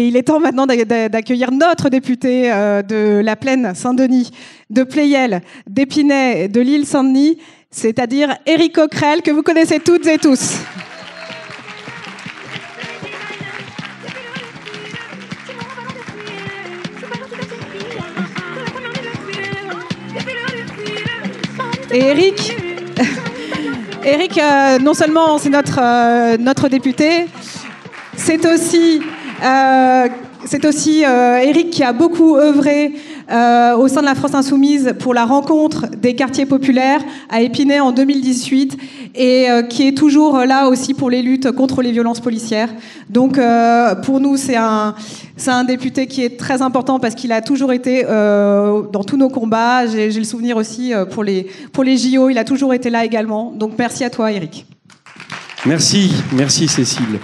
Et il est temps maintenant d'accueillir notre député de la Plaine Saint-Denis, de Pleyel, d'Épinay, de l'île Saint-Denis, c'est-à-dire Éric Coquerel, que vous connaissez toutes et tous. Et Éric, non seulement c'est notre député, c'est aussi Éric qui a beaucoup œuvré au sein de la France Insoumise pour la rencontre des quartiers populaires à Épinay en 2018 et qui est toujours là aussi pour les luttes contre les violences policières. Donc pour nous c'est un député qui est très important parce qu'il a toujours été dans tous nos combats. J'ai le souvenir aussi pour les JO, il a toujours été là également. Donc merci à toi Éric. Merci Cécile.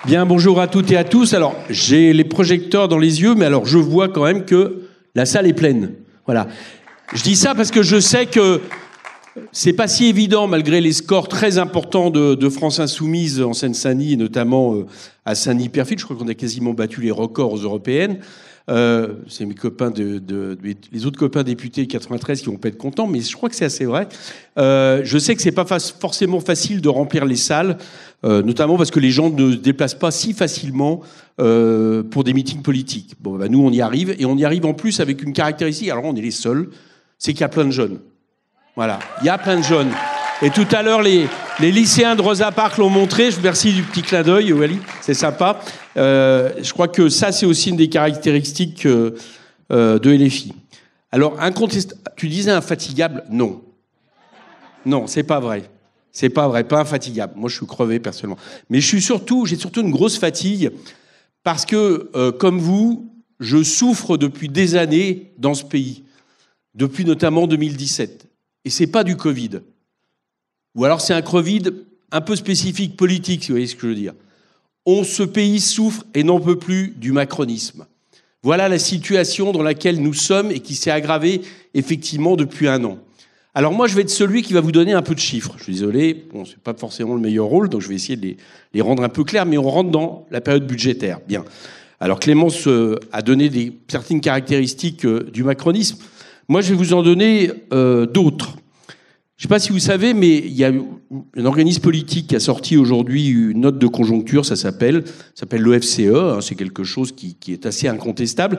Bien, bonjour à toutes et à tous. Alors, j'ai les projecteurs dans les yeux, mais alors je vois quand même que la salle est pleine. Voilà. Je dis ça parce que je sais que c'est pas si évident, malgré les scores très importants de France Insoumise en Seine-Saint-Denis, et notamment à Saint-Denis-Perfil. Je crois qu'on a quasiment battu les records aux européennes. C'est mes copains les autres copains députés 93 qui vont pas être contents, mais je crois que c'est assez vrai. Je sais que c'est pas forcément facile de remplir les salles, notamment parce que les gens ne se déplacent pas si facilement pour des meetings politiques. Bon, nous on y arrive, et on y arrive en plus avec une caractéristique. Alors on est les seuls, c'est qu'il y a plein de jeunes. Voilà, il y a plein de jeunes. Et tout à l'heure, les lycéens de Rosa Parks l'ont montré. Je vous remercie du petit clin d'œil, Wally, c'est sympa. Je crois que ça, c'est aussi une des caractéristiques de LFI. Alors, tu disais infatigable? Non. Non, c'est pas vrai. C'est pas vrai, pas infatigable. Moi, je suis crevé, personnellement. Mais j'ai surtout une grosse fatigue parce que, comme vous, je souffre depuis des années dans ce pays. Depuis notamment 2017. Et c'est pas du Covid. Ou alors c'est un Covid un peu spécifique politique, si vous voyez ce que je veux dire. Ce pays souffre et n'en peut plus du macronisme. Voilà la situation dans laquelle nous sommes et qui s'est aggravée effectivement depuis 1 an. Alors moi, je vais être celui qui va vous donner un peu de chiffres. Je suis désolé, c'est pas forcément le meilleur rôle, donc je vais essayer de les rendre un peu clairs, mais on rentre dans la période budgétaire. Bien. Alors Clémence a donné certaines caractéristiques du macronisme. Moi, je vais vous en donner d'autres. Je ne sais pas si vous savez, mais il y a un organisme politique qui a sorti aujourd'hui une note de conjoncture, ça s'appelle l'OFCE, c'est quelque chose qui est assez incontestable,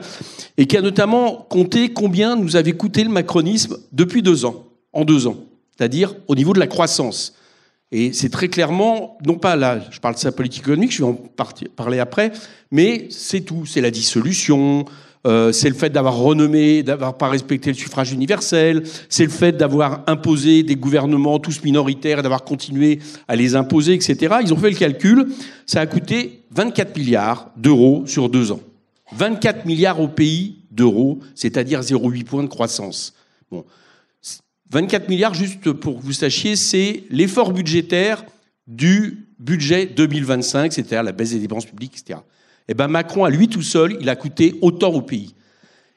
et qui a notamment compté combien nous avait coûté le macronisme depuis 2 ans, en 2 ans, c'est-à-dire au niveau de la croissance. Et c'est très clairement, non pas là, je parle de sa politique économique, je vais en parler après, mais c'est tout, c'est la dissolution, c'est le fait d'avoir pas respecté le suffrage universel, c'est le fait d'avoir imposé des gouvernements tous minoritaires et d'avoir continué à les imposer, etc. Ils ont fait le calcul, ça a coûté 24 milliards d'euros sur 2 ans. 24 milliards au pays d'euros, c'est-à-dire 0,8 points de croissance. Bon. 24 milliards, juste pour que vous sachiez, c'est l'effort budgétaire du budget 2025, c'est-à-dire la baisse des dépenses publiques, etc. Eh ben Macron, à lui tout seul, il a coûté autant au pays.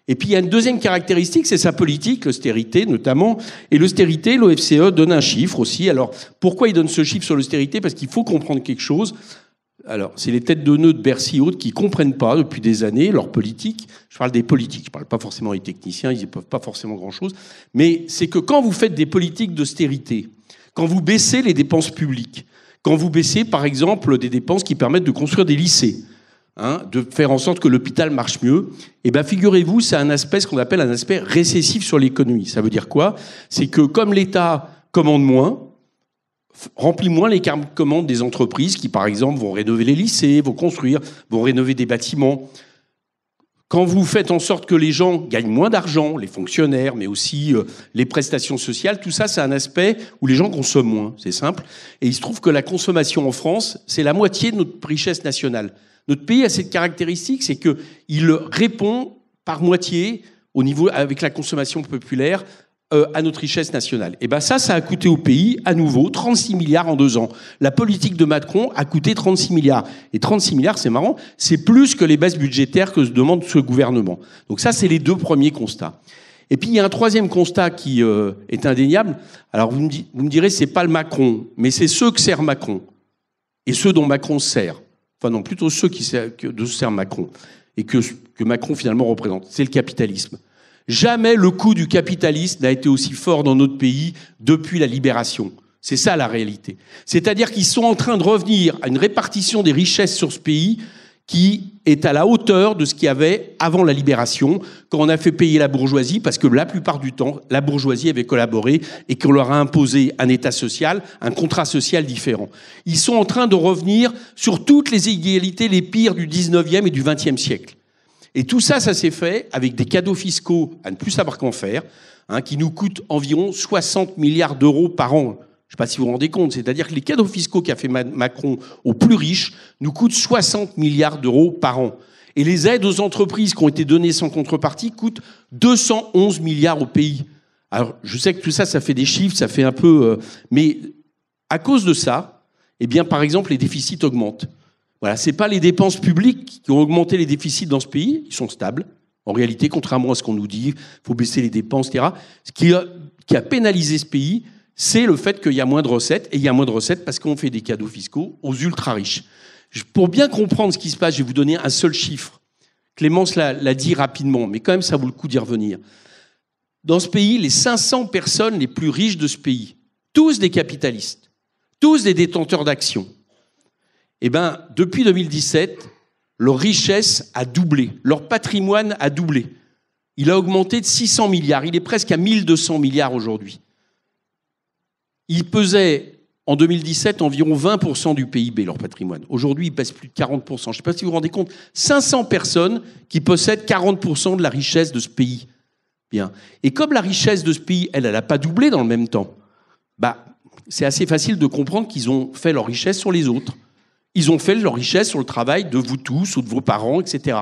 Et puis il y a une deuxième caractéristique, c'est sa politique, l'austérité notamment. Et l'austérité, l'OFCE donne un chiffre aussi. Alors pourquoi il donne ce chiffre sur l'austérité? Parce qu'il faut comprendre quelque chose. Alors c'est les têtes de nœud de Bercy et autres qui comprennent pas depuis des années leur politique. Je parle des politiques, je parle pas forcément des techniciens, ils ne peuvent pas forcément grand-chose. Mais c'est que quand vous faites des politiques d'austérité, quand vous baissez les dépenses publiques, quand vous baissez par exemple des dépenses qui permettent de construire des lycées, de faire en sorte que l'hôpital marche mieux, et ben figurez-vous, c'est ce qu'on appelle un aspect récessif sur l'économie. Ça veut dire quoi? C'est que comme l'État commande moins, remplit moins les commandes des entreprises qui, par exemple, vont rénover les lycées, vont rénover des bâtiments. Quand vous faites en sorte que les gens gagnent moins d'argent, les fonctionnaires, mais aussi les prestations sociales, tout ça, c'est un aspect où les gens consomment moins, c'est simple. Et il se trouve que la consommation en France, c'est la moitié de notre richesse nationale. Notre pays a cette caractéristique, c'est qu'il répond par moitié, avec la consommation populaire, à notre richesse nationale. Et ben ça a coûté au pays, à nouveau, 36 milliards en 2 ans. La politique de Macron a coûté 36 milliards. Et 36 milliards, c'est marrant, c'est plus que les baisses budgétaires que se demande ce gouvernement. Donc ça, c'est les 2 premiers constats. Et puis il y a un 3e constat qui est indéniable. Alors vous me direz, c'est pas le Macron, mais c'est ceux que sert Macron. Et ceux dont Macron sert. enfin non, plutôt ceux de se sert Macron, et que Macron finalement représente, c'est le capitalisme. Jamais le coût du capitalisme n'a été aussi fort dans notre pays depuis la libération. C'est ça la réalité. C'est-à-dire qu'ils sont en train de revenir à une répartition des richesses sur ce pays qui est à la hauteur de ce qu'il y avait avant la libération, quand on a fait payer la bourgeoisie, parce que la plupart du temps, la bourgeoisie avait collaboré et qu'on leur a imposé un État social, un contrat social différent. Ils sont en train de revenir sur toutes les inégalités les pires du 19e et du 20e siècle. Et tout ça, ça s'est fait avec des cadeaux fiscaux à ne plus savoir qu'en faire, qui nous coûtent environ 60 milliards d'euros par an. Je ne sais pas si vous vous rendez compte, c'est-à-dire que les cadeaux fiscaux qu'a fait Macron aux plus riches nous coûtent 60 milliards d'euros par an. Et les aides aux entreprises qui ont été données sans contrepartie coûtent 211 milliards au pays. Alors, je sais que tout ça, ça fait des chiffres, ça fait un peu... mais à cause de ça, eh bien, par exemple, les déficits augmentent. Voilà, ce n'est pas les dépenses publiques qui ont augmenté les déficits dans ce pays, ils sont stables. En réalité, contrairement à ce qu'on nous dit, il faut baisser les dépenses, etc. Ce qui a pénalisé ce pays, c'est le fait qu'il y a moins de recettes, et il y a moins de recettes parce qu'on fait des cadeaux fiscaux aux ultra-riches. Pour bien comprendre ce qui se passe, je vais vous donner un seul chiffre. Clémence l'a dit rapidement, mais quand même, ça vaut le coup d'y revenir. Dans ce pays, les 500 personnes les plus riches de ce pays, tous des capitalistes, tous des détenteurs d'actions, eh bien, depuis 2017, leur richesse a doublé, leur patrimoine a doublé. Il a augmenté de 600 milliards, il est presque à 1200 milliards aujourd'hui. Il pesait, en 2017, environ 20% du PIB, leur patrimoine. Aujourd'hui, il pèse plus de 40%. Je ne sais pas si vous vous rendez compte. 500 personnes qui possèdent 40% de la richesse de ce pays. Bien. Et comme la richesse de ce pays, elle n'a pas doublé dans le même temps, c'est assez facile de comprendre qu'ils ont fait leur richesse sur les autres. Ils ont fait leur richesse sur le travail de vous tous ou de vos parents, etc.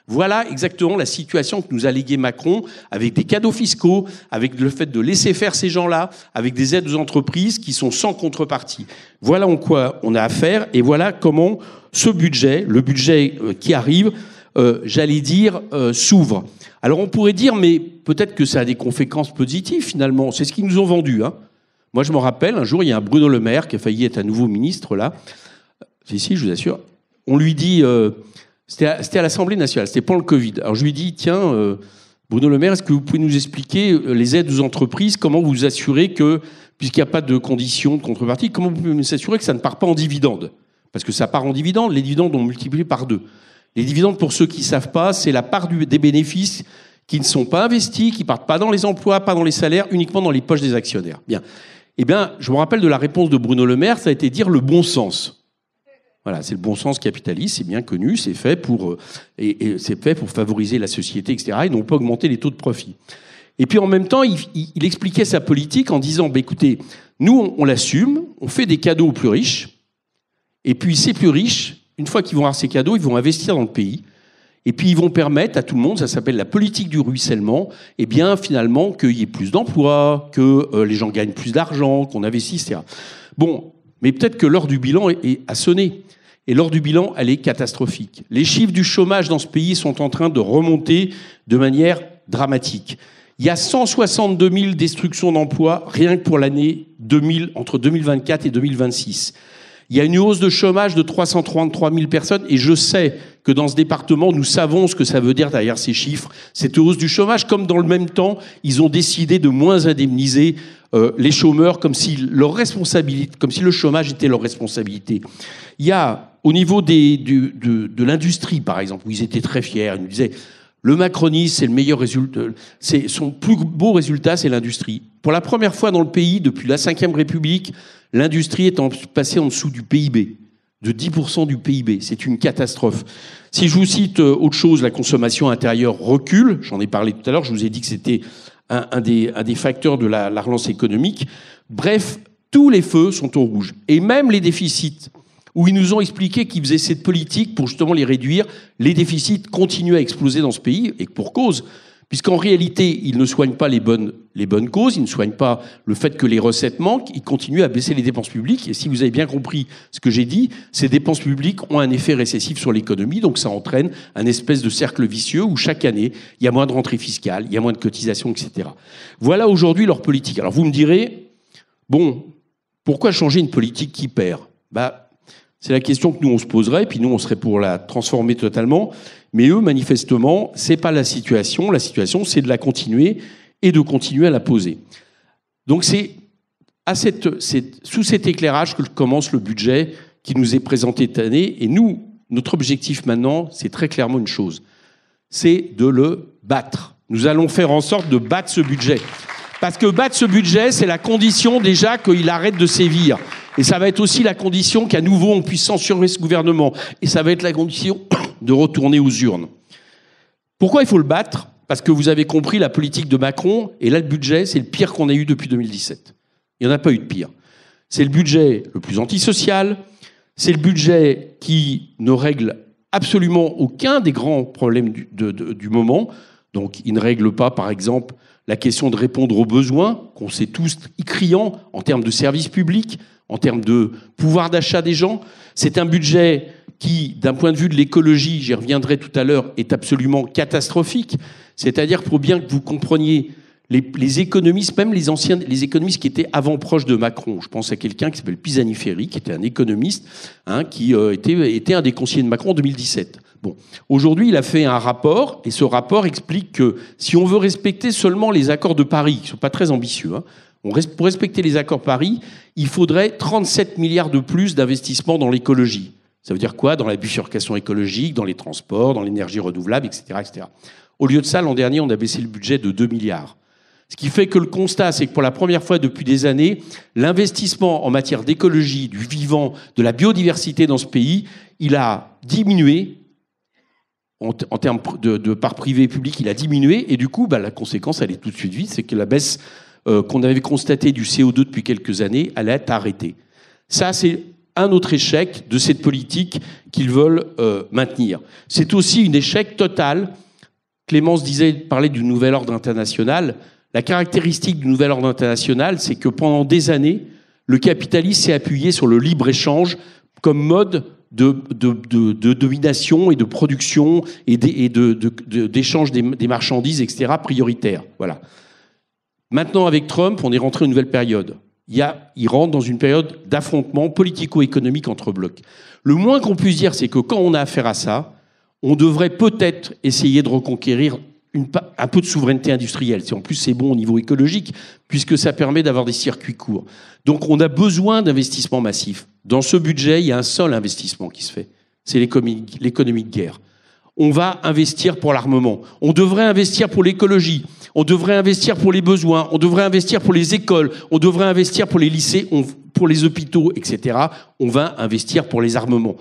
Voilà exactement la situation que nous a légué Macron, avec des cadeaux fiscaux, avec le fait de laisser faire ces gens-là, avec des aides aux entreprises qui sont sans contrepartie. Voilà en quoi on a affaire, et voilà comment ce budget, le budget qui arrive, s'ouvre. Alors on pourrait dire, mais peut-être que ça a des conséquences positives finalement, c'est ce qu'ils nous ont vendu. Moi je me rappelle, un jour il y a un Bruno Le Maire qui a failli être un nouveau ministre là, si, je vous assure, on lui dit... C'était à l'Assemblée nationale, c'était pendant le Covid. Alors je lui dis, tiens, Bruno Le Maire, est-ce que vous pouvez nous expliquer les aides aux entreprises, comment vous assurez que, puisqu'il n'y a pas de conditions de contrepartie, comment vous pouvez nous assurer que ça ne part pas en dividendes? Parce que ça part en dividendes, les dividendes ont multiplié par 2. Les dividendes, pour ceux qui ne savent pas, c'est la part des bénéfices qui ne sont pas investis, qui ne partent pas dans les emplois, pas dans les salaires, uniquement dans les poches des actionnaires. Bien. Eh bien, je me rappelle de la réponse de Bruno Le Maire, ça a été dire le bon sens. Voilà, c'est le bon sens capitaliste, c'est bien connu, c'est fait pour favoriser la société, etc., et non pas augmenter les taux de profit. Et puis en même temps, il expliquait sa politique en disant, écoutez, nous on l'assume, on fait des cadeaux aux plus riches, et puis ces plus riches, une fois qu'ils vont avoir ces cadeaux, ils vont investir dans le pays, et puis ils vont permettre à tout le monde, ça s'appelle la politique du ruissellement, et bien finalement qu'il y ait plus d'emplois, que les gens gagnent plus d'argent, qu'on investisse, etc. Bon, mais peut-être que l'heure du bilan a sonné. Et l'heure du bilan, elle est catastrophique. Les chiffres du chômage dans ce pays sont en train de remonter de manière dramatique. Il y a 162 000 destructions d'emplois rien que pour l'année 2000, entre 2024 et 2026. Il y a une hausse de chômage de 333 000 personnes, et je sais que dans ce département, nous savons ce que ça veut dire derrière ces chiffres, cette hausse du chômage, comme dans le même temps, ils ont décidé de moins indemniser les chômeurs comme si le chômage était leur responsabilité. Il y a, au niveau de l'industrie, par exemple, où ils étaient très fiers, ils nous disaient le macronisme, c'est le meilleur résultat, son plus beau résultat, c'est l'industrie. Pour la première fois dans le pays, depuis la Ve République, l'industrie est passée en dessous du PIB, de 10% du PIB. C'est une catastrophe. Si je vous cite autre chose, la consommation intérieure recule, j'en ai parlé tout à l'heure, je vous ai dit que c'était un des facteurs de la relance économique. Bref, tous les feux sont au rouge. Et même les déficits, où ils nous ont expliqué qu'ils faisaient cette politique pour justement les réduire, les déficits continuent à exploser dans ce pays, et pour cause, puisqu'en réalité, ils ne soignent pas les bonnes causes, ils ne soignent pas le fait que les recettes manquent, ils continuent à baisser les dépenses publiques. Et si vous avez bien compris ce que j'ai dit, ces dépenses publiques ont un effet récessif sur l'économie, donc ça entraîne un espèce de cercle vicieux où chaque année, il y a moins de rentrées fiscales, il y a moins de cotisations, etc. Voilà aujourd'hui leur politique. Alors vous me direz, bon, pourquoi changer une politique qui perd ? C'est la question que nous, on se poserait, puis nous, on serait pour la transformer totalement. Mais eux, manifestement, c'est pas la situation. La situation, c'est de la continuer et de continuer à la poser. Donc c'est sous cet éclairage que commence le budget qui nous est présenté cette année. Et nous, notre objectif maintenant, c'est très clairement une chose. C'est de le battre. Nous allons faire en sorte de battre ce budget. Parce que battre ce budget, c'est la condition déjà qu'il arrête de sévir. Et ça va être aussi la condition qu'à nouveau on puisse censurer ce gouvernement. Et ça va être la condition de retourner aux urnes. Pourquoi il faut le battre ? Parce que vous avez compris la politique de Macron, et là le budget, c'est le pire qu'on a eu depuis 2017. Il n'y en a pas eu de pire. C'est le budget le plus antisocial, c'est le budget qui ne règle absolument aucun des grands problèmes du moment. Donc il ne règle pas, par exemple, la question de répondre aux besoins, qu'on sait tous criants en termes de services publics, en termes de pouvoir d'achat des gens. C'est un budget qui, d'un point de vue de l'écologie, j'y reviendrai tout à l'heure, est absolument catastrophique. C'est-à-dire, pour bien que vous compreniez, les économistes, même les économistes qui étaient avant proches de Macron, je pense à quelqu'un qui s'appelle Pisani-Ferry, qui était un économiste, qui était un des conseillers de Macron en 2017. Bon, aujourd'hui, il a fait un rapport, et ce rapport explique que si on veut respecter seulement les accords de Paris, qui ne sont pas très ambitieux, pour respecter les accords de Paris, il faudrait 37 milliards de plus d'investissements dans l'écologie. Ça veut dire quoi ? Dans la bifurcation écologique, dans les transports, dans l'énergie renouvelable, etc., etc. Au lieu de ça, l'an dernier, on a baissé le budget de 2 milliards. Ce qui fait que le constat, c'est que pour la première fois depuis des années, l'investissement en matière d'écologie, du vivant, de la biodiversité dans ce pays, il a diminué. En termes de part privée et publique, il a diminué. Et du coup, la conséquence, elle est tout de suite vite, c'est que la baisse qu'on avait constatée du CO2 depuis quelques années, elle est arrêtée. Ça, c'est un autre échec de cette politique qu'ils veulent maintenir. C'est aussi un échec total. Clémence parlait du nouvel ordre international. La caractéristique du nouvel ordre international, c'est que pendant des années, le capitalisme s'est appuyé sur le libre-échange comme mode de domination et de production et d'échange des marchandises, etc., prioritaires. Voilà. Maintenant, avec Trump, on est rentré dans une nouvelle période. Il rentre dans une période d'affrontement politico-économique entre blocs. Le moins qu'on puisse dire, c'est que quand on a affaire à ça, on devrait peut-être essayer de reconquérir un peu de souveraineté industrielle. En plus, c'est bon au niveau écologique, puisque ça permet d'avoir des circuits courts. Donc, on a besoin d'investissements massifs. Dans ce budget, il y a un seul investissement qui se fait. C'est l'économie de guerre. On va investir pour l'armement. On devrait investir pour l'écologie. On devrait investir pour les besoins. On devrait investir pour les écoles. On devrait investir pour les lycées, pour les hôpitaux, etc. On va investir pour les armements.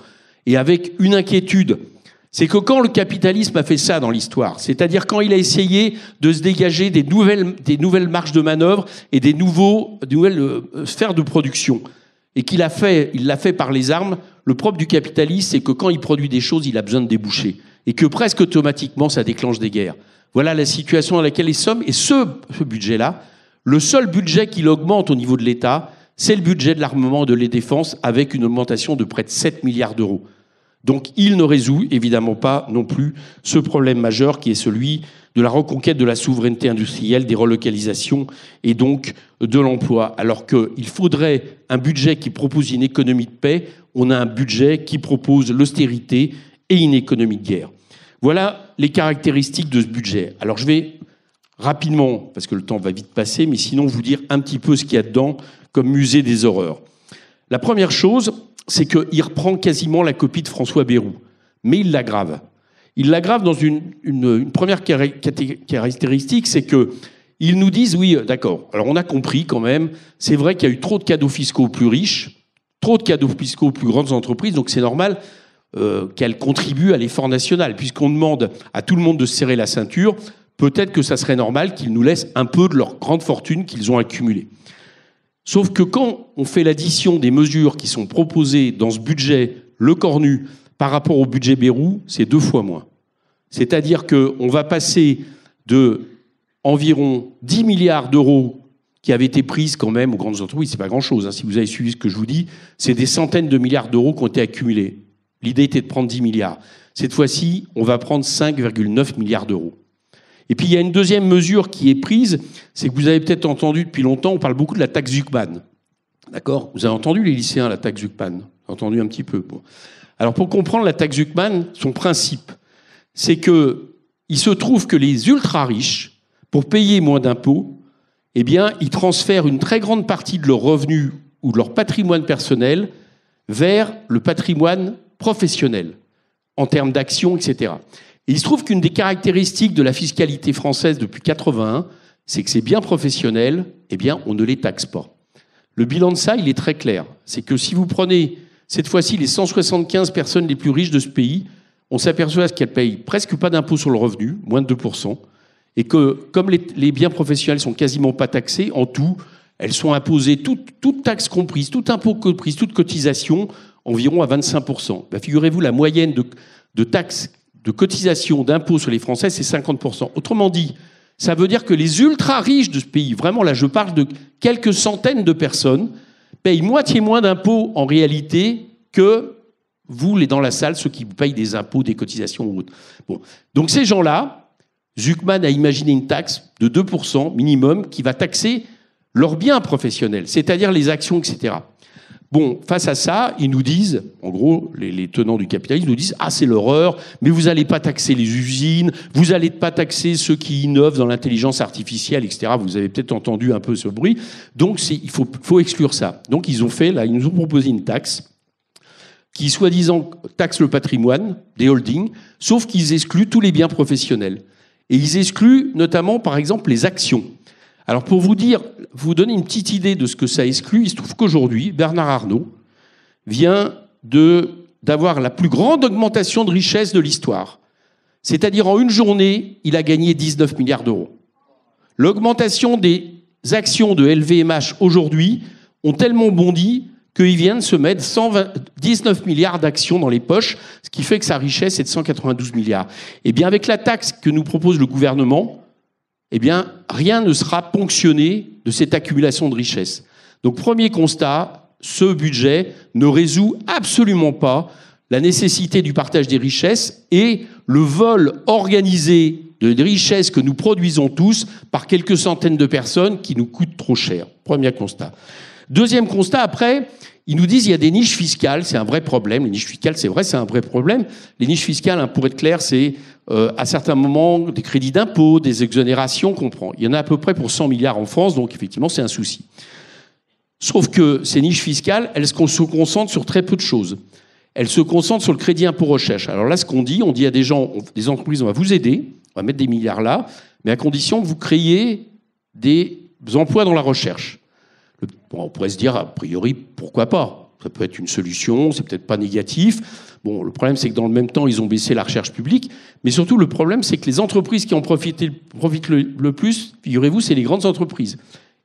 Et avec une inquiétude, c'est que quand le capitalisme a fait ça dans l'histoire, c'est-à-dire quand il a essayé de se dégager des nouvelles marges de manœuvre et des nouvelles sphères de production, et il l'a fait par les armes, le propre du capitalisme, c'est que quand il produit des choses, il a besoin de déboucher. Et que presque automatiquement, ça déclenche des guerres. Voilà la situation dans laquelle ils sont. Et ce budget-là, le seul budget qu'il augmente au niveau de l'État, c'est le budget de l'armement et de la défense, avec une augmentation de près de 7 milliards d'euros. Donc il ne résout évidemment pas non plus ce problème majeur qui est celui de la reconquête de la souveraineté industrielle, des relocalisations et donc de l'emploi. Alors qu'il faudrait un budget qui propose une économie de paix, on a un budget qui propose l'austérité et une économie de guerre. Voilà les caractéristiques de ce budget. Alors je vais rapidement, parce que le temps va vite passer, mais sinon vous dire un petit peu ce qu'il y a dedans comme musée des horreurs. La première chose, c'est qu'il reprend quasiment la copie de François Bayrou, mais il l'aggrave. Il l'aggrave dans une première caractéristique, c'est qu'ils nous disent, oui, d'accord, alors on a compris quand même, c'est vrai qu'il y a eu trop de cadeaux fiscaux aux plus riches, trop de cadeaux fiscaux aux plus grandes entreprises, donc c'est normal qu'elles contribuent à l'effort national. Puisqu'on demande à tout le monde de se serrer la ceinture, peut-être que ça serait normal qu'ils nous laissent un peu de leur grande fortune qu'ils ont accumulée. Sauf que quand on fait l'addition des mesures qui sont proposées dans ce budget, le cornu, par rapport au budget Bayrou, c'est 2 fois moins. C'est-à-dire qu'on va passer de environ 10 milliards d'euros qui avaient été prises quand même aux grandes entreprises, c'est pas grand-chose, hein, si vous avez suivi ce que je vous dis, c'est des centaines de milliards d'euros qui ont été accumulés. L'idée était de prendre 10 milliards. Cette fois-ci, on va prendre 5,9 milliards d'euros. Et puis il y a une deuxième mesure qui est prise, c'est que vous avez peut-être entendu depuis longtemps, on parle beaucoup de la taxe Zucman. D'accord ? Vous avez entendu les lycéens, la taxe Zucman ? entendu un petit peu. Bon. Alors, pour comprendre la taxe Zuckman, son principe, c'est que il se trouve que les ultra-riches, pour payer moins d'impôts, eh bien, ils transfèrent une très grande partie de leurs revenus ou de leur patrimoine personnel vers le patrimoine professionnel, en termes d'actions, etc. Et il se trouve qu'une des caractéristiques de la fiscalité française depuis 1981, c'est que ces biens professionnels, eh bien, on ne les taxe pas. Le bilan de ça, il est très clair. C'est que si vous prenez, cette fois-ci, les 175 personnes les plus riches de ce pays, on s'aperçoit qu'elles payent presque pas d'impôt sur le revenu, moins de 2%, et que, comme les biens professionnels sont quasiment pas taxés, en tout, elles sont imposées, toute taxe comprise, tout impôt comprise, toute cotisation, environ à 25%. Ben, figurez-vous, la moyenne de taxes, de cotisation, d'impôts sur les Français, c'est 50%. Autrement dit, ça veut dire que les ultra-riches de ce pays, vraiment là je parle de quelques centaines de personnes, payent moitié moins d'impôts en réalité que vous, les dans la salle, ceux qui vous payent des impôts, des cotisations ou autres. Bon. Donc ces gens-là, Zuckman a imaginé une taxe de 2% minimum qui va taxer leurs biens professionnels, c'est-à-dire les actions, etc. Bon, face à ça, ils nous disent, en gros, les tenants du capitalisme nous disent « Ah, c'est l'horreur, mais vous n'allez pas taxer les usines, vous n'allez pas taxer ceux qui innovent dans l'intelligence artificielle, etc. » Vous avez peut-être entendu un peu ce bruit. Donc, il faut exclure ça. Donc, ils nous ont proposé une taxe qui, soi-disant, taxe le patrimoine des holdings, sauf qu'ils excluent tous les biens professionnels. Et ils excluent notamment, par exemple, les actions. Alors pour vous donner une petite idée de ce que ça exclut, il se trouve qu'aujourd'hui, Bernard Arnault vient d'avoir la plus grande augmentation de richesse de l'histoire. C'est-à-dire en une journée, il a gagné 19 milliards d'euros. L'augmentation des actions de LVMH aujourd'hui ont tellement bondi qu'il vient de se mettre 19 milliards d'actions dans les poches, ce qui fait que sa richesse est de 192 milliards. Eh bien, avec la taxe que nous propose le gouvernement, eh bien, rien ne sera ponctionné de cette accumulation de richesses. Donc, premier constat, ce budget ne résout absolument pas la nécessité du partage des richesses et le vol organisé de richesses que nous produisons tous par quelques centaines de personnes qui nous coûtent trop cher. Premier constat. Deuxième constat, après, ils nous disent qu'il y a des niches fiscales, c'est un vrai problème. Les niches fiscales, c'est vrai, c'est un vrai problème. Les niches fiscales, hein, pour être clair, c'est à certains moments des crédits d'impôt, des exonérations qu'on prend. Il y en a à peu près pour 100 milliards en France, donc effectivement, c'est un souci. Sauf que ces niches fiscales, elles se concentrent sur très peu de choses. Elles se concentrent sur le crédit impôt recherche. Alors là, ce qu'on dit, on dit à des gens, des entreprises, on va vous aider, on va mettre des milliards là, mais à condition que vous créiez des emplois dans la recherche. Bon, on pourrait se dire, a priori, pourquoi pas? Ça peut être une solution, c'est peut-être pas négatif. Bon, le problème, c'est que dans le même temps, ils ont baissé la recherche publique. Mais surtout, le problème, c'est que les entreprises qui en profitent le plus, figurez-vous, c'est les grandes entreprises.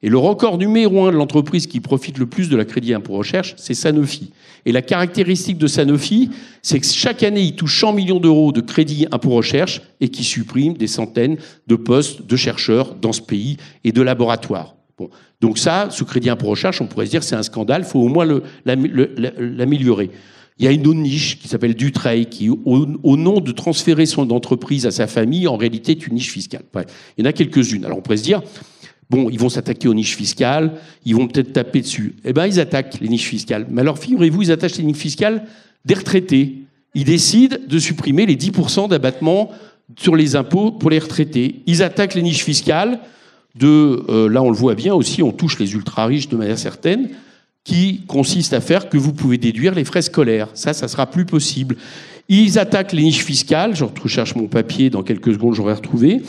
Et le record numéro 1 de l'entreprise qui profite le plus de la crédit impôt recherche, c'est Sanofi. Et la caractéristique de Sanofi, c'est que chaque année, ils touchent 100 millions d'euros de crédit impôt recherche et qui suppriment des centaines de postes de chercheurs dans ce pays et de laboratoires. Bon. Donc ça, ce crédit impôt recherche, on pourrait se dire c'est un scandale, il faut au moins l'améliorer. Il y a une autre niche qui s'appelle Dutreil, qui, au nom de transférer son entreprise à sa famille, en réalité est une niche fiscale. Bref, il y en a quelques-unes. Alors on pourrait se dire, bon, ils vont s'attaquer aux niches fiscales, ils vont peut-être taper dessus. Eh bien, ils attaquent les niches fiscales. Mais alors, figurez-vous, ils attaquent les niches fiscales des retraités. Ils décident de supprimer les 10% d'abattement sur les impôts pour les retraités. Ils attaquent les niches fiscales là on le voit bien aussi, on touche les ultra-riches de manière certaine, qui consiste à faire que vous pouvez déduire les frais scolaires. Ça sera plus possible. Ils attaquent les niches fiscales, je recherche mon papier, dans quelques secondes j'aurai retrouvé,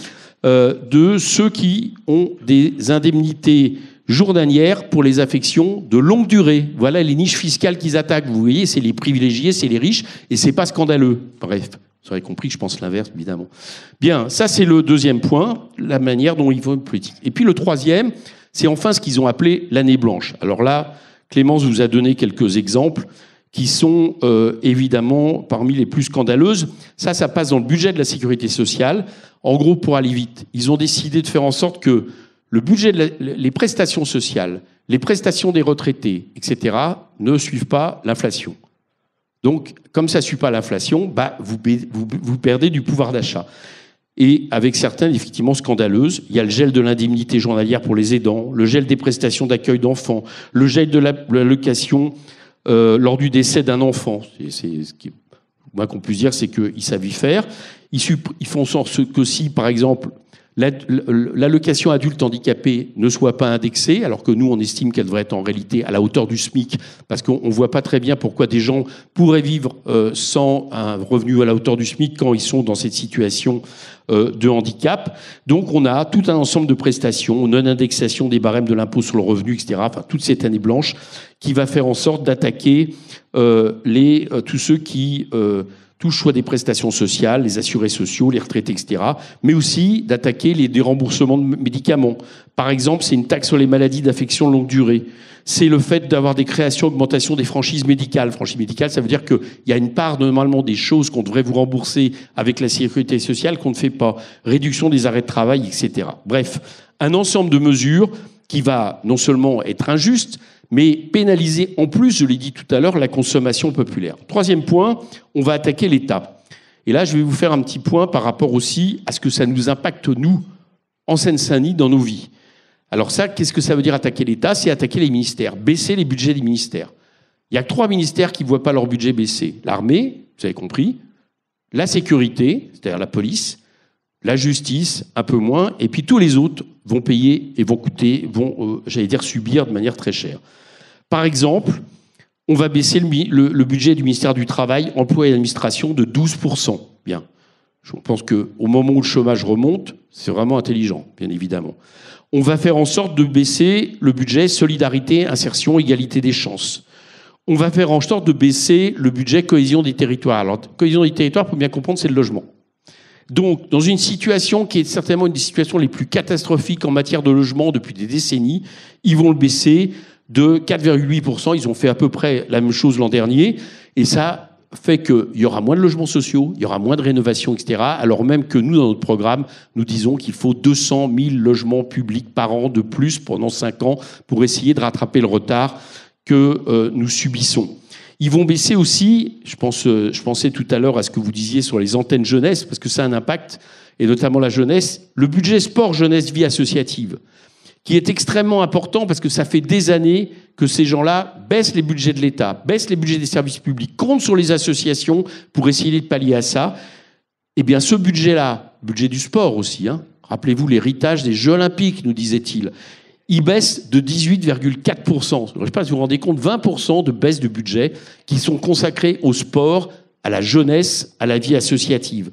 de ceux qui ont des indemnités journalières pour les affections de longue durée. Voilà les niches fiscales qu'ils attaquent. Vous voyez, c'est les privilégiés, c'est les riches, et c'est pas scandaleux. Bref. Vous aurez compris que je pense l'inverse, évidemment. Bien, ça c'est le deuxième point, la manière dont ils font une politique. Et puis le troisième, c'est enfin ce qu'ils ont appelé l'année blanche. Alors là, Clémence vous a donné quelques exemples qui sont évidemment parmi les plus scandaleuses. Ça passe dans le budget de la sécurité sociale. En gros, pour aller vite, ils ont décidé de faire en sorte que le budget les prestations sociales, les prestations des retraités, etc., ne suivent pas l'inflation. Donc, comme ça ne suit pas l'inflation, vous perdez du pouvoir d'achat. Et avec certaines, effectivement, scandaleuses, il y a le gel de l'indemnité journalière pour les aidants, le gel des prestations d'accueil d'enfants, le gel de l'allocation lors du décès d'un enfant. C'est ce qui, moins qu'on puisse dire, c'est qu'ils savent y faire. Ils font en sorte que si, par exemple, l'allocation adulte handicapé ne soit pas indexée, alors que nous, on estime qu'elle devrait être en réalité à la hauteur du SMIC, parce qu'on ne voit pas très bien pourquoi des gens pourraient vivre sans un revenu à la hauteur du SMIC quand ils sont dans cette situation de handicap. Donc, on a tout un ensemble de prestations, non-indexation des barèmes de l'impôt sur le revenu, etc., enfin, toute cette année blanche qui va faire en sorte d'attaquer tous ceux qui touchent soit des prestations sociales, les assurés sociaux, les retraités, etc., mais aussi d'attaquer les déremboursements de médicaments. Par exemple, c'est une taxe sur les maladies d'affection longue durée. C'est le fait d'avoir des créations, augmentation des franchises médicales. Franchise médicale, ça veut dire qu'il y a une part, normalement, des choses qu'on devrait vous rembourser avec la sécurité sociale qu'on ne fait pas. Réduction des arrêts de travail, etc. Bref, un ensemble de mesures qui va non seulement être injuste, mais pénaliser en plus, je l'ai dit tout à l'heure, la consommation populaire. Troisième point, on va attaquer l'État. Et là, je vais vous faire un petit point par rapport aussi à ce que ça nous impacte, nous, en Seine-Saint-Denis, dans nos vies. Alors ça, qu'est-ce que ça veut dire attaquer l'État? C'est attaquer les ministères, baisser les budgets des ministères. Il y a 3 ministères qui ne voient pas leur budget baisser. L'armée, vous avez compris, la sécurité, c'est-à-dire la police, la justice, un peu moins, et puis tous les autres vont payer et vont coûter, vont, subir de manière très chère. Par exemple, on va baisser le budget du ministère du Travail, Emploi et Administration de 12%. Bien. Je pense qu'au moment où le chômage remonte, c'est vraiment intelligent, bien évidemment. On va faire en sorte de baisser le budget Solidarité, Insertion, Égalité des chances. On va faire en sorte de baisser le budget Cohésion des territoires. Alors, cohésion des territoires, pour bien comprendre, c'est le logement. Donc, dans une situation qui est certainement une des situations les plus catastrophiques en matière de logement depuis des décennies, ils vont le baisser de 4,8%. Ils ont fait à peu près la même chose l'an dernier. Et ça fait qu'il y aura moins de logements sociaux, il y aura moins de rénovations, etc. Alors même que nous, dans notre programme, nous disons qu'il faut 200 000 logements publics par an de plus pendant 5 ans pour essayer de rattraper le retard que nous subissons. Ils vont baisser aussi, je pensais tout à l'heure à ce que vous disiez sur les antennes jeunesse, parce que ça a un impact, et notamment la jeunesse, le budget sport, jeunesse, vie associative, qui est extrêmement important parce que ça fait des années que ces gens-là baissent les budgets de l'État, baissent les budgets des services publics, comptent sur les associations pour essayer de pallier à ça. Eh bien, ce budget-là, budget du sport aussi, rappelez-vous l'héritage des Jeux Olympiques, nous disait-il, il baisse de 18,4%. Je ne sais pas si vous vous rendez compte, 20% de baisse de budget qui sont consacrés au sport, à la jeunesse, à la vie associative.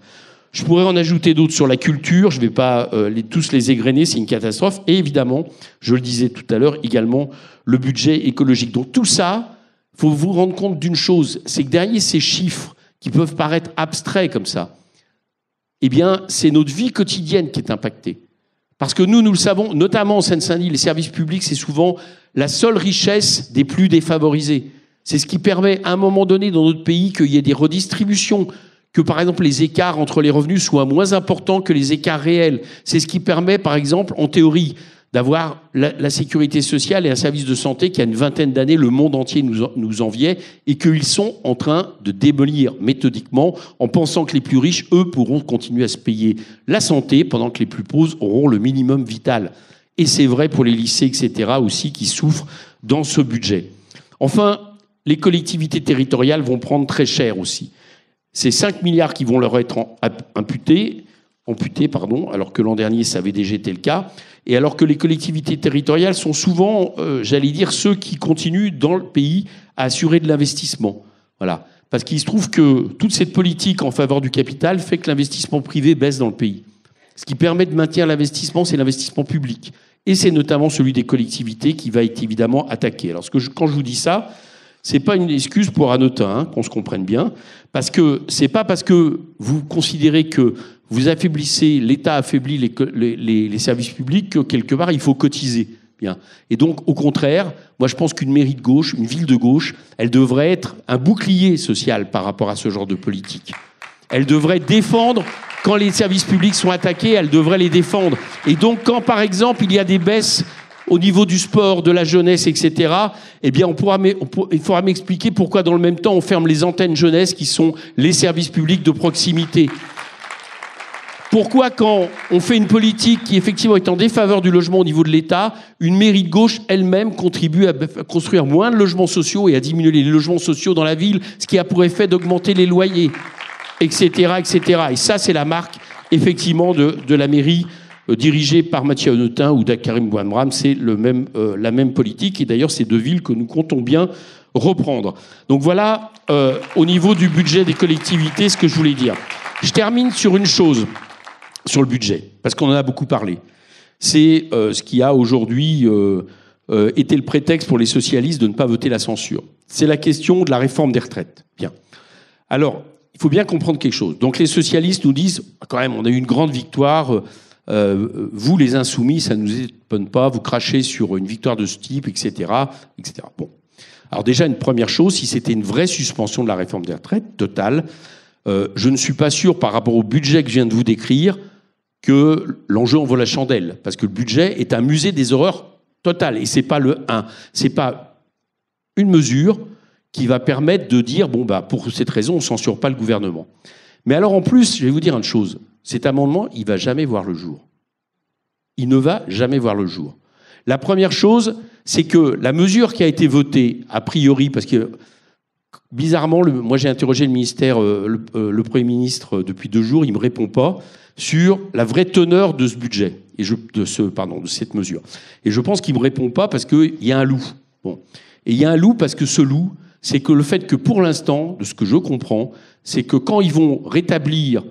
Je pourrais en ajouter d'autres sur la culture, je ne vais pas tous les égrener, c'est une catastrophe. Et évidemment, je le disais tout à l'heure, également le budget écologique. Donc tout ça, il faut vous rendre compte d'une chose, c'est que derrière ces chiffres qui peuvent paraître abstraits comme ça, eh bien, c'est notre vie quotidienne qui est impactée. Parce que nous le savons, notamment en Seine-Saint-Denis, les services publics, c'est souvent la seule richesse des plus défavorisés. C'est ce qui permet, à un moment donné, dans notre pays, qu'il y ait des redistributions, que, par exemple, les écarts entre les revenus soient moins importants que les écarts réels. C'est ce qui permet, par exemple, en théorie, d'avoir la sécurité sociale et un service de santé qui, a une vingtaine d'années, le monde entier nous enviait et qu'ils sont en train de démolir méthodiquement en pensant que les plus riches, eux, pourront continuer à se payer la santé pendant que les plus pauvres auront le minimum vital. Et c'est vrai pour les lycées, etc. aussi, qui souffrent dans ce budget. Enfin, les collectivités territoriales vont prendre très cher aussi. C'est 5 milliards qui vont leur être amputés, alors que l'an dernier, ça avait déjà été le cas, et alors que les collectivités territoriales sont souvent, j'allais dire, ceux qui continuent dans le pays à assurer de l'investissement. Voilà. Parce qu'il se trouve que toute cette politique en faveur du capital fait que l'investissement privé baisse dans le pays. Ce qui permet de maintenir l'investissement, c'est l'investissement public. Et c'est notamment celui des collectivités qui va être évidemment attaqué. Alors quand je vous dis ça, c'est pas une excuse pour Hanotin, qu'on se comprenne bien, parce que c'est pas parce que vous considérez que vous affaiblissez, l'État affaiblit les services publics que quelque part il faut cotiser. Bien. Et donc, au contraire, moi je pense qu'une mairie de gauche, une ville de gauche, elle devrait être un bouclier social par rapport à ce genre de politique. Elle devrait défendre, quand les services publics sont attaqués, elle devrait les défendre. Et donc, quand par exemple il y a des baisses au niveau du sport, de la jeunesse, etc., eh bien, il faudra m'expliquer pourquoi, dans le même temps, on ferme les antennes jeunesse qui sont les services publics de proximité. Pourquoi, quand on fait une politique qui effectivement est en défaveur du logement au niveau de l'État, une mairie de gauche elle-même contribue à construire moins de logements sociaux et à diminuer les logements sociaux dans la ville, ce qui a pour effet d'augmenter les loyers, etc., etc. Et ça, c'est la marque, effectivement, de la mairie dirigée par Mathieu Hanotin ou d'Akarim Bouamram. C'est la même politique. Et d'ailleurs, c'est deux villes que nous comptons bien reprendre. Donc voilà, au niveau du budget des collectivités, ce que je voulais dire. Je termine sur une chose, sur le budget, parce qu'on en a beaucoup parlé. C'est ce qui a aujourd'hui été le prétexte pour les socialistes de ne pas voter la censure. C'est la question de la réforme des retraites. Bien. Alors, il faut bien comprendre quelque chose. Donc les socialistes nous disent, quand même, on a eu une grande victoire, vous les insoumis, ça ne nous étonne pas, vous crachez sur une victoire de ce type, etc., etc. Bon. Alors déjà, une première chose, si c'était une vraie suspension de la réforme des retraites, totale, je ne suis pas sûr, par rapport au budget que je viens de vous décrire, que l'enjeu en vaut la chandelle. Parce que le budget est un musée des horreurs totales. Et c'est pas c'est pas une mesure qui va permettre de dire, bon, bah, pour cette raison, on ne censure pas le gouvernement. Mais alors, en plus, je vais vous dire une chose. Cet amendement, il va jamais voir le jour. Il ne va jamais voir le jour. La première chose, c'est que la mesure qui a été votée, a priori, parce que, bizarrement, moi j'ai interrogé le ministère, le Premier ministre depuis 2 jours, il ne me répond pas sur la vraie teneur de ce budget, de cette mesure. Et je pense qu'il ne me répond pas parce qu'il y a un loup. Bon. Et il y a un loup parce que ce loup, c'est que le fait que pour l'instant, de ce que je comprends, c'est que quand ils vont rétablir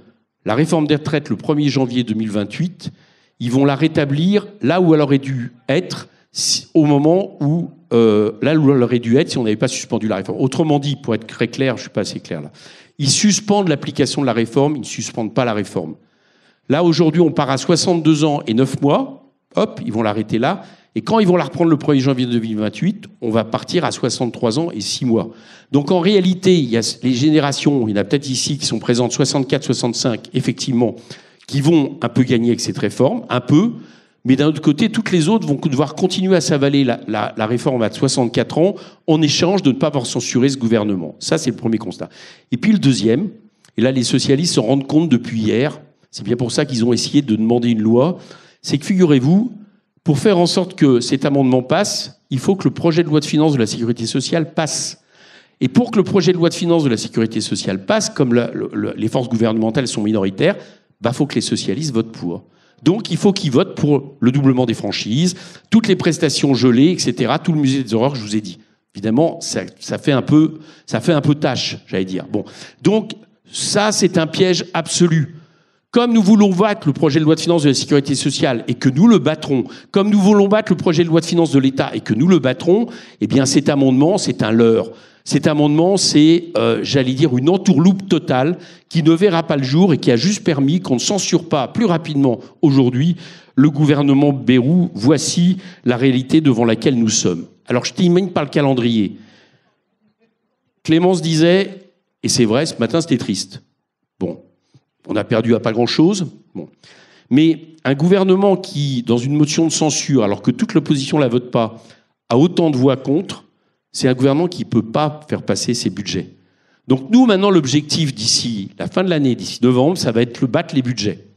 la réforme des retraites le 1er janvier 2028, ils vont la rétablir là où elle aurait dû être au moment où là où elle aurait dû être si on n'avait pas suspendu la réforme. Autrement dit, pour être très clair, je ne suis pas assez clair là, ils suspendent l'application de la réforme, ils ne suspendent pas la réforme. Là, aujourd'hui, on part à 62 ans et 9 mois, hop, ils vont l'arrêter là, et quand ils vont la reprendre le 1er janvier 2028, on va partir à 63 ans et 6 mois. Donc en réalité, il y a les générations, il y en a peut-être ici qui sont présentes, 64, 65, effectivement, qui vont un peu gagner avec cette réforme, un peu, mais d'un autre côté, toutes les autres vont devoir continuer à s'avaler la réforme à 64 ans en échange de ne pas avoir censuré ce gouvernement. Ça, c'est le premier constat. Et puis le deuxième, et là les socialistes se rendent compte depuis hier, c'est bien pour ça qu'ils ont essayé de demander une loi, c'est que figurez-vous, pour faire en sorte que cet amendement passe, il faut que le projet de loi de finances de la sécurité sociale passe. Et pour que le projet de loi de finances de la sécurité sociale passe, comme les forces gouvernementales sont minoritaires, il faut que les socialistes votent pour. Donc, il faut qu'ils votent pour le doublement des franchises, toutes les prestations gelées, etc., tout le musée des horreurs que je vous ai dit. Évidemment, ça fait un peu tâche, j'allais dire. Bon. Donc, ça, c'est un piège absolu. Comme nous voulons battre le projet de loi de finances de la sécurité sociale et que nous le battrons, comme nous voulons battre le projet de loi de finances de l'État et que nous le battrons, eh bien, cet amendement, c'est un leurre. Cet amendement, c'est, j'allais dire, une entourloupe totale qui ne verra pas le jour et qui a juste permis qu'on ne censure pas plus rapidement aujourd'hui le gouvernement Bayrou. Voici la réalité devant laquelle nous sommes. Alors, je t'imagine par le calendrier. Clémence disait, et c'est vrai, ce matin, c'était triste. Bon, on a perdu à pas grand-chose. Bon. Mais un gouvernement qui, dans une motion de censure, alors que toute l'opposition ne la vote pas, a autant de voix contre, c'est un gouvernement qui ne peut pas faire passer ses budgets. Donc nous, maintenant, l'objectif d'ici la fin de l'année, d'ici novembre, ça va être de battre les budgets.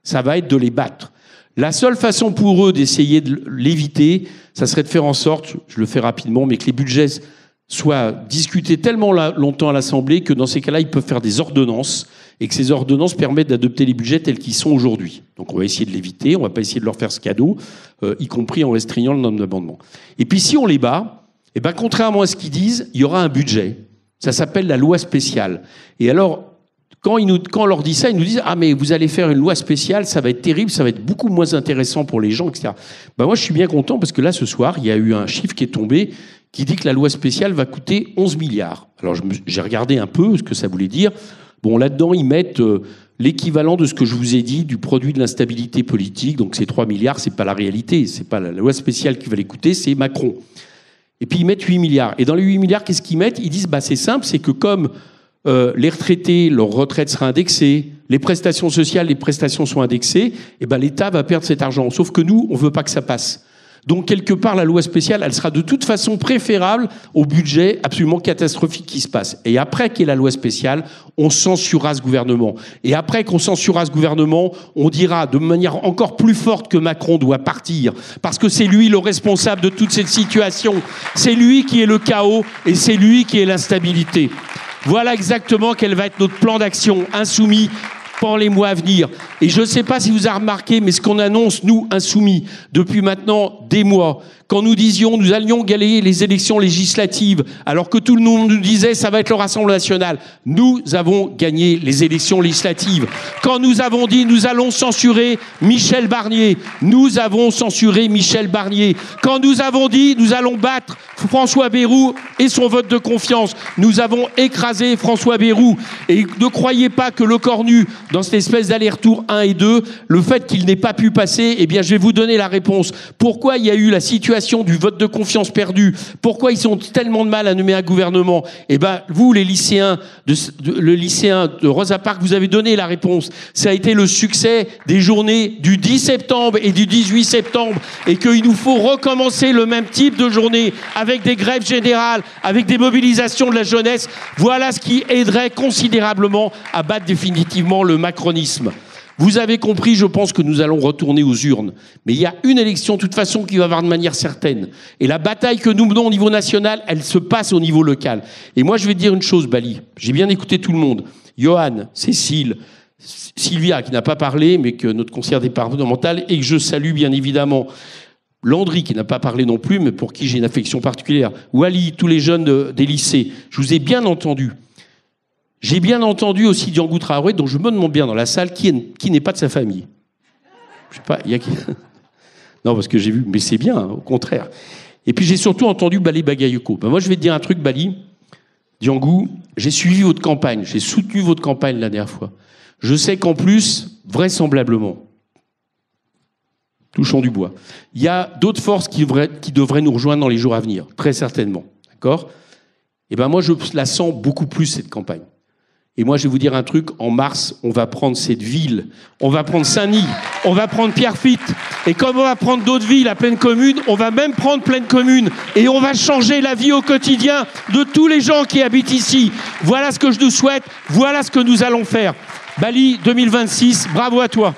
Ça va être de les battre. La seule façon pour eux d'essayer de l'éviter, ça serait de faire en sorte, je le fais rapidement, mais que les budgets soient discutés tellement longtemps à l'Assemblée que dans ces cas-là, ils peuvent faire des ordonnances et que ces ordonnances permettent d'adopter les budgets tels qu'ils sont aujourd'hui. Donc on va essayer de l'éviter, on ne va pas essayer de leur faire ce cadeau, y compris en restreignant le nombre d'amendements. Et puis si on les bat, eh ben, contrairement à ce qu'ils disent, il y aura un budget. Ça s'appelle la loi spéciale. Et alors, quand on leur dit ça, ils nous disent « Ah, mais vous allez faire une loi spéciale, ça va être terrible, ça va être beaucoup moins intéressant pour les gens, etc. » Ben, moi, je suis bien content parce que là, ce soir, il y a eu un chiffre qui est tombé qui dit que la loi spéciale va coûter 11 milliards. Alors, j'ai regardé un peu ce que ça voulait dire. Bon, là-dedans, ils mettent l'équivalent de ce que je vous ai dit du produit de l'instabilité politique. Donc, ces 3 milliards, c'est pas la réalité. C'est pas la loi spéciale qui va les coûter, c'est Macron. Et puis ils mettent 8 milliards. Et dans les 8 milliards, qu'est-ce qu'ils mettent ? Ils disent, bah, c'est simple, c'est que comme les retraités, leur retraite sera indexée, les prestations sociales, les prestations sont indexées, et ben l'État va perdre cet argent. Sauf que nous, on veut pas que ça passe. Donc, quelque part, la loi spéciale, elle sera de toute façon préférable au budget absolument catastrophique qui se passe. Et après qu'il y ait la loi spéciale, on censurera ce gouvernement. Et après qu'on censurera ce gouvernement, on dira de manière encore plus forte que Macron doit partir. Parce que c'est lui le responsable de toute cette situation. C'est lui qui est le chaos et c'est lui qui est l'instabilité. Voilà exactement quel va être notre plan d'action insoumis pendant les mois à venir. Et je ne sais pas si vous avez remarqué, mais ce qu'on annonce, nous, insoumis, depuis maintenant des mois, quand nous disions nous allions gagner les élections législatives, alors que tout le monde nous disait ça va être le Rassemblement national, nous avons gagné les élections législatives. Quand nous avons dit nous allons censurer Michel Barnier, nous avons censuré Michel Barnier. Quand nous avons dit nous allons battre François Bayrou et son vote de confiance, nous avons écrasé François Bayrou. Et ne croyez pas que le cornu, dans cette espèce d'aller-retour 1 et 2, le fait qu'il n'ait pas pu passer, eh bien je vais vous donner la réponse. Pourquoi il y a eu la situation du vote de confiance perdu? Pourquoi ils ont tellement de mal à nommer un gouvernement? Eh ben, vous, les lycéens, le lycéen de Rosa Parks, vous avez donné la réponse. Ça a été le succès des journées du 10 septembre et du 18 septembre, et qu'il nous faut recommencer le même type de journée avec des grèves générales, avec des mobilisations de la jeunesse. Voilà ce qui aiderait considérablement à battre définitivement le macronisme. Vous avez compris, je pense que nous allons retourner aux urnes. Mais il y a une élection, de toute façon, qui va avoir de manière certaine. Et la bataille que nous menons au niveau national, elle se passe au niveau local. Et moi, je vais te dire une chose, Bali. J'ai bien écouté tout le monde. Johan, Cécile, Sylvia, qui n'a pas parlé, mais que notre conseillère départementale, et que je salue bien évidemment. Landry, qui n'a pas parlé non plus, mais pour qui j'ai une affection particulière. Wally, tous les jeunes des lycées. Je vous ai bien entendu. J'ai bien entendu aussi Diangou Traoré, dont je me demande bien dans la salle qui n'est pas de sa famille. Je sais pas, il y a qui... Non, parce que j'ai vu, mais c'est bien, hein, au contraire. Et puis j'ai surtout entendu Bali Bagayoko. Ben moi, je vais te dire un truc, Bali. Diangou, j'ai suivi votre campagne, j'ai soutenu votre campagne la dernière fois. Je sais qu'en plus, vraisemblablement, touchons du bois, il y a d'autres forces qui devraient nous rejoindre dans les jours à venir, très certainement. D'accord ? Et ben moi, je la sens beaucoup plus, cette campagne. Et moi, je vais vous dire un truc, en mars, on va prendre cette ville, on va prendre Saint-Denis, on va prendre Pierrefitte, et comme on va prendre d'autres villes à pleine commune, on va même prendre pleine commune, et on va changer la vie au quotidien de tous les gens qui habitent ici. Voilà ce que je nous souhaite, voilà ce que nous allons faire. Bali 2026, bravo à toi.